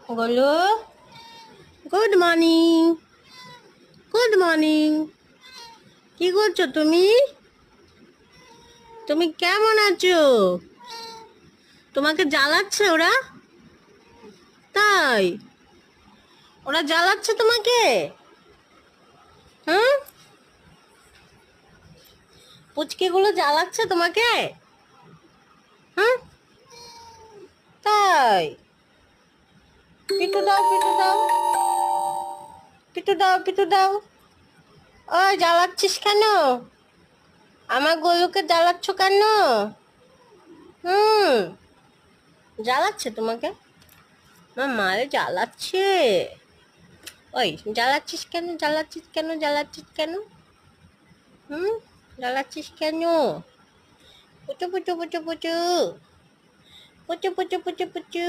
Golu, good morning. Good morning. কি করছো তুমি? তুমি কেমন আছো? তোমাকে জ্বালাচ্ছে ওরা? তাই? ওরা জ্বালাচ্ছে তোমাকে? হুম? পুচকিগুলো জ্বালাচ্ছে তোমাকে? হুম? তাই? পিটু দাও, পিটু দাও, পিটু দাও, পিটু দাও। ওই জ্বালাচ্ছিস কেন? আমার গোলুকে জ্বালাচ্ছ কেন? হুম? জ্বালাচ্ছে তোমাকে? আমার মারে জ্বালাচ্ছে। ওই জ্বালাচ্ছিস কেন, জ্বালাচ্ছিস কেন, জ্বালাচ্ছিস কেন? হুম? জ্বালাচ্ছিস কেন? পুচু পুচু পুচু পুচু পুচু পুচু পুচু পুচু।